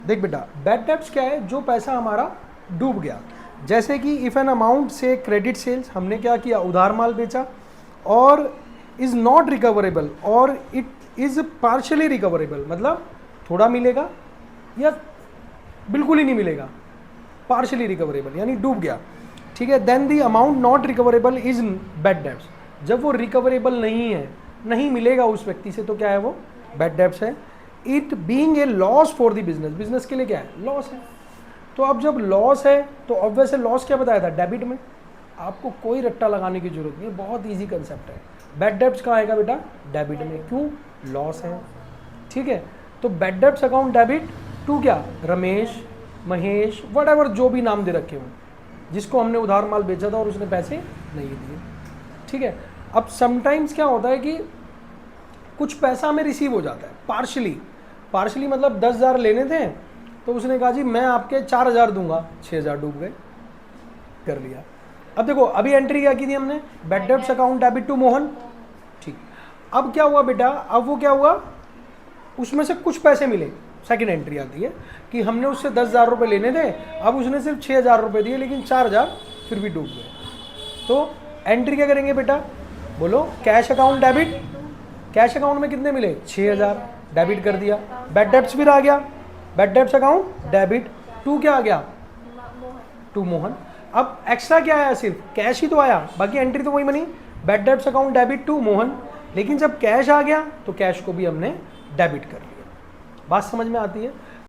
देख बेटा, bad debts क्या है? जो पैसा हमारा डूब गया। जैसे कि इफ एन अमाउंट से क्रेडिट सेल्स, हमने क्या किया, उधार माल बेचा, और इज नॉट रिकवरेबल और इट इज पार्शियली रिकवरेबल, मतलब थोड़ा मिलेगा या बिल्कुल ही नहीं मिलेगा, पार्शियली रिकवरेबल यानी डूब गया, ठीक है। Then the amount not recoverable is bad debts. जब वो रिकवरेबल नहीं है, नहीं मिलेगा उस व्यक्ति से, तो क्या है वो? बैड डेब्ट्स है। It being a loss for the business, business के लिए क्या है? लॉस है। तो अब जब लॉस है तो ऑब्वियस है, लॉस क्या बताया था? डेबिट में। आपको कोई रट्टा लगाने की जरूरत नहीं है, बहुत ईजी कंसेप्ट है। बैड डेब्ट्स कहाँ आएगा बेटा? डेबिट में। क्यों? लॉस है, ठीक है। तो bad debts account debit to क्या? रमेश, महेश, वट जो भी नाम दे रखे हों, जिसको हमने उधार माल बेचा था और उसने पैसे नहीं दिए, ठीक है। अब समटाइम्स क्या होता है कि कुछ पैसा हमें रिसीव हो जाता है पार्शली। पार्शली मतलब 10,000 लेने थे, तो उसने कहा जी मैं आपके 4,000 दूंगा, 6,000 डूब गए, कर लिया। अब देखो, अभी एंट्री क्या की थी हमने? Bad debts account debit to Mohan, ठीक। अब क्या हुआ बेटा? अब वो क्या हुआ, उसमें से कुछ पैसे मिले। सेकंड एंट्री आती है कि हमने उससे 10,000 रुपये लेने थे, अब उसने सिर्फ 6,000 रुपये दिए, लेकिन 4,000 फिर भी डूब गए। तो एंट्री क्या करेंगे बेटा? बोलो। Cash account debit, cash account में कितने मिले? 6,000, डेबिट कर दिया। बैड डेब्ट्स फिर आ गया, bad debts account debit to क्या आ गया? टू मोहन। अब एक्स्ट्रा क्या आया? सिर्फ कैश ही तो आया, बाकी एंट्री तो वही बनी, bad debts account debit to Mohan. लेकिन जब कैश आ गया तो कैश को भी हमने डेबिट कर लिया। बात समझ में आती है?